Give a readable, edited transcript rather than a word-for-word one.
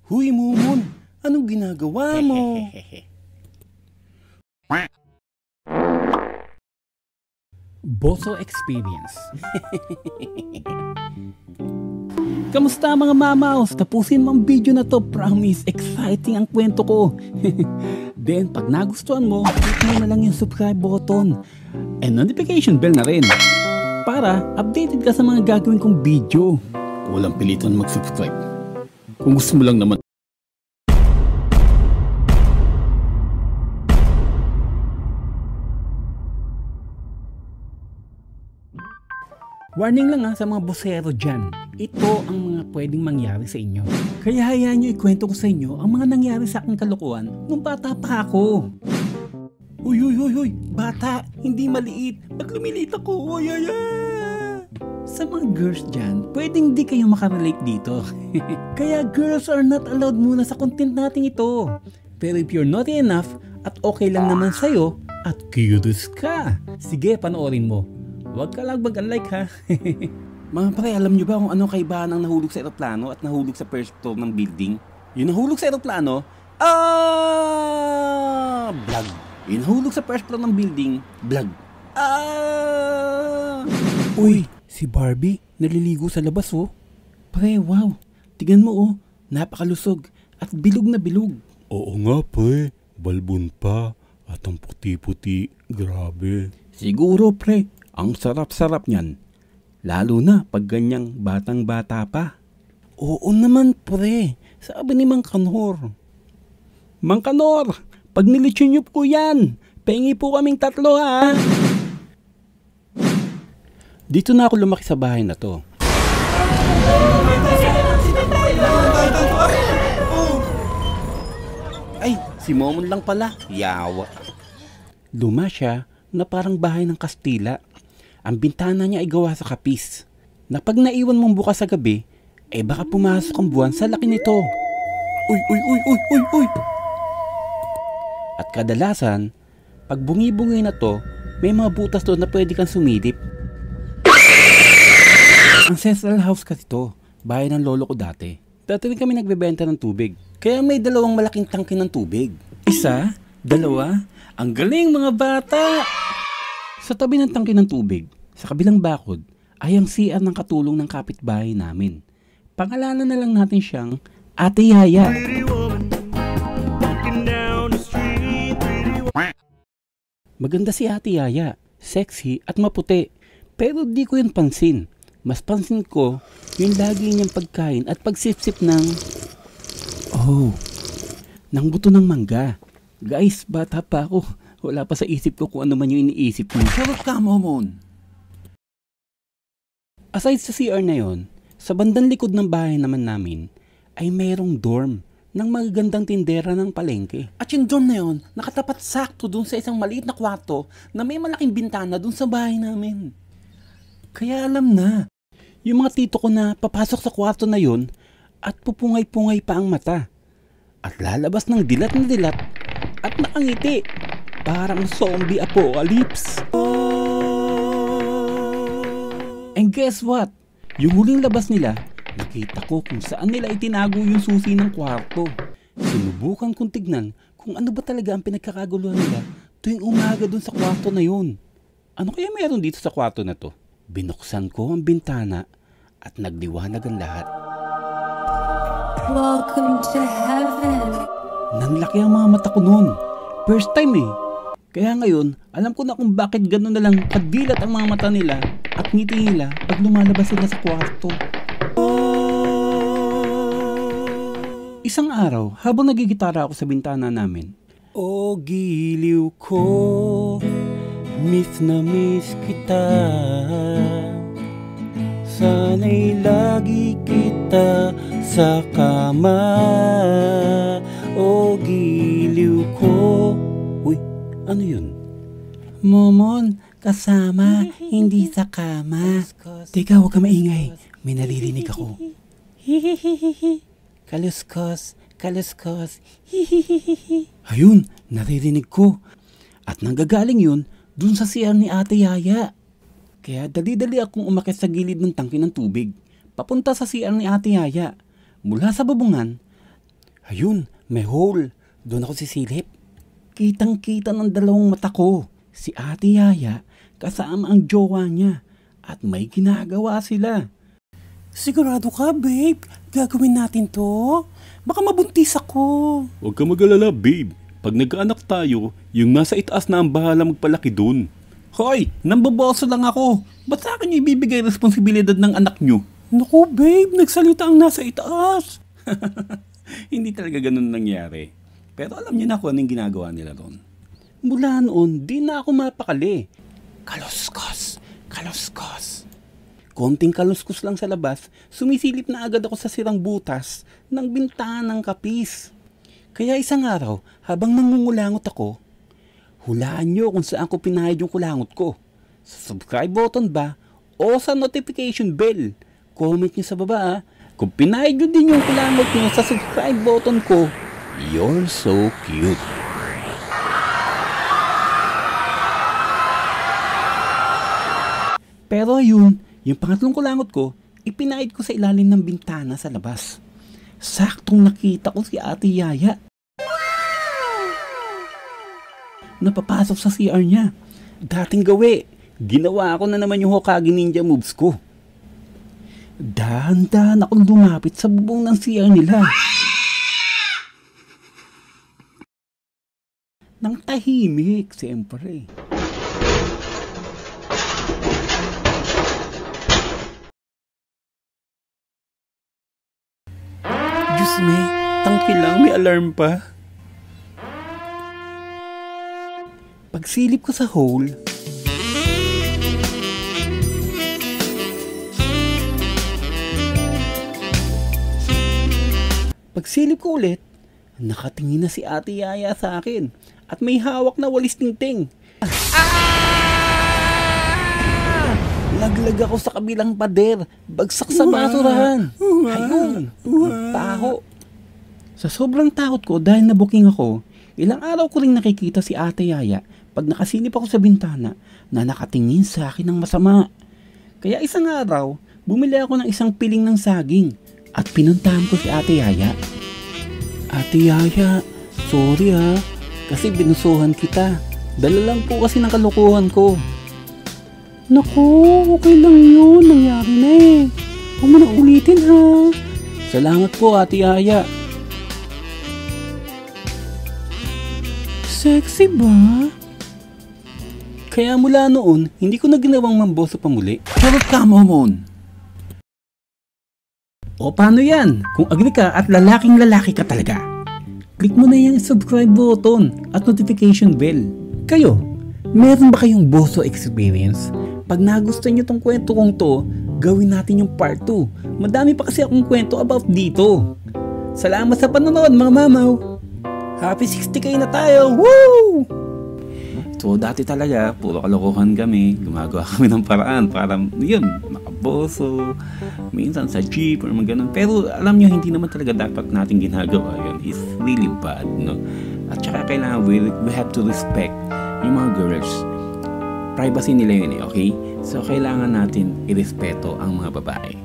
Huy, Momon! Anong ginagawa mo? Boso Experience. Kamusta mga mamaos? Tapusin mo ang video na to. Promise, exciting ang kwento ko. Then, pag nagustuhan mo, click mo na lang yung subscribe button and notification bell na rin para updated ka sa mga gagawin kong video. Walang pilitan mag-subscribe. Kung gusto mo lang naman. Warning lang sa mga bosero dyan. Ito ang mga pwedeng mangyari sa inyo. Kaya hayaan nyo ikwento ko sa inyo ang mga nangyari sa aking kalokohan nung bata pa ako. Uy, bata, hindi maliit. Pag lumilit ako, ay. Sa mga girls dyan, pwedeng di kayo makarelate dito. Kaya girls are not allowed muna sa content natin ito. Pero if you're naughty enough at okay lang naman sa'yo at curious ka, sige panoorin mo. Huwag ka lang mag-unlike ha. Mga pre, alam nyo ba kung ano kaibahan ng nahulog sa eroplano at nahulog sa first floor ng building? Yung nahulog sa eroplano, vlog. Yung nahulog sa first floor ng building, vlog. Uy, si Barbie naliligo sa labas oh. Pre, wow. Tingnan mo oh, napakalusog at bilog na bilog. Oo nga pre, balbon pa at ang puti-puti, grabe. Siguro pre, ang sarap-sarap niyan. Lalo na pag ganyang batang-bata pa. Oo naman pre, sabi ni Mang Kanor. Mang Kanor, pag nilitsyon niyo po yan, pengi po kaming 3 ha. Dito na ako lumaki sa bahay na to. Ay, si Momon lang pala. Yawa. Luma siya na parang bahay ng Kastila. Ang bintana niya ay gawa sa kapis. Na pag naiwan mong bukas sa gabi, baka pumasok ang buwan sa laki nito. Uy. At kadalasan, pag bungi-bungi na to, may mga butas doon na pwede kang sumilip. Ancestral house kasi to, bahay ng lolo ko dati. Dati rin kami nagbebenta ng tubig. Kaya may 2 malaking tangke ng tubig. 1, 2, ang galing mga bata! Sa tabi ng tangke ng tubig, sa kabilang bakod, ay ang CR ng katulong ng kapitbahay namin. Pangalanan na lang natin siyang Ate Yaya. Maganda si Ate Yaya, sexy at maputi, pero di ko yun pansin. Mas pansin ko yung lagi niyang pagkain at pagsipsip ng buto ng mangga. Guys, bata pa ako. Wala pa sa isip ko kung ano man yung iniisip niya. Charot ka, Momon. Aside sa CR na yon, sa bandang likod ng bahay naman namin ay mayroong dorm ng magagandang tindera ng palengke. At yung dorm na yon, nakatapat sakto dun sa isang maliit na kwarto na may malaking bintana dun sa bahay namin. Kaya alam na, yung mga tito ko na papasok sa kwarto na yon at pupungay-pungay pa ang mata. At lalabas ng dilat na dilat at nakangiti. Parang zombie apocalypse. And guess what? Yung huling labas nila, nakita ko kung saan nila itinago yung susi ng kwarto. Sinubukan kong tignan kung ano ba talaga ang pinagkakaguluhan nila tuwing umaga dun sa kwarto na yun. Ano kaya meron dito sa kwarto na to? Binuksan ko ang bintana at nagliwanag ang lahat. Welcome to heaven. Nanlaki ang mga mata ko noon. First time Kaya ngayon, alam ko na kung bakit gano'n na lang kadilat ang mga mata nila at ngiti nila pag lumalabas sila sa kwarto. Isang araw, habang nagigitara ako sa bintana namin, "O giliw ko, miss na miss kita. Sana'y lagi kita sa kama. O giliw ko." Uy, ano yun? Momon, kasama, hindi sa kama. Teka, huwag ka maingay. May naririnig ako. Kaluskos, kaluskos. Ayun, naririnig ko. At nanggagaling yun dun sa CR ni Ate Yaya. Kaya dali-dali akong umakyat sa gilid ng tangke ng tubig, papunta sa CR ni Ate Yaya. Mula sa babungan, Ayun, may hole. Doon ako sisilip. Kitang-kita ng dalawang mata ko. Si Ate Yaya kasama ang jowa niya. At may ginagawa sila. Sigurado ka, babe? Gagawin natin to? Baka mabuntis ako. Huwag ka mag-alala, babe. Pag nagkaanak tayo, yung nasa itaas na ang bahala magpalaki dun. Hoy, nambaboso lang ako. Ba't sa akin yung ibibigay responsibilidad ng anak nyo? Naku, babe, nagsalita ang nasa itaas. Hindi talaga ganun nangyari. Pero alam niyo na kung anong ginagawa nila doon. Mula noon, di na ako mapakali. Kaluskos, kaluskos. Konting kaluskos lang sa labas, sumisilip na agad ako sa sirang butas ng bintana ng kapis. Kaya isang araw, habang nangungulangot ako, hulaan nyo kung saan ko pinahid yung kulangot ko. Sa subscribe button ba o sa notification bell? Comment nyo sa baba ha. Kung pinahid nyo din yung kulangot nyo sa subscribe button ko, you're so cute. Pero ayun, yung pangatlong kulangot ko, ipinahid ko sa ilalim ng bintana sa labas. Saktong nakita ko si Ate Yaya. Napapasok sa CR niya. Dating gawi, ginawa ko na naman yung Hokage Ninja moves ko. Dahan-dahan akong lumapit sa bubong ng CR nila. Nang tahimik, siyempre. Diyos me, tangki lang, may alarm pa. Pagsilip ko sa hole, pagsilip ko ulit, nakatingin na si Ate Yaya sa akin at may hawak na walis tingting. Laglag ako sa kabilang pader, bagsak sa basurahan. Ayun, taho. Sa sobrang takot ko dahil nabuking ako, ilang araw ko ring nakikita si Ate Yaya pag nakasilip ako sa bintana na nakatingin sa akin ng masama. Kaya isang araw, bumili ako ng isang piling ng saging at pinuntahan ko si Ate Yaya. Ate Yaya, sorry ha, kasi binusuhan kita. Dala lang po kasi ng kalokohan ko. Naku, okay lang yun. Nangyari na eh. Huwag mo na ulitin ha. Salamat po, Ate Yaya. Sexy ba? Kaya mula noon, hindi ko na ginawang mamboso pa muli. Charot ka, Momon. O paano yan? Kung agree ka at lalaking lalaki ka talaga, click mo na yung subscribe button at notification bell. Kayo, meron ba kayong boso experience? Pag nagustuhan nyo tong kwento kong to, gawin natin yung part 2. Madami pa kasi akong kwento about dito. Salamat sa panonood mga mamaw. Happy 60k na tayo! Woo! So dati talaga, puro kalokohan kami. Gumagawa kami ng paraan para yun, makaboso. Minsan sa jeep or mga ganun. Pero alam nyo, hindi naman talaga dapat natin ginagawa yun. It's really bad, no? At saka kailangan we have to respect yung mga girls. Privacy nila yun eh, okay? So kailangan natin irespeto ang mga babae.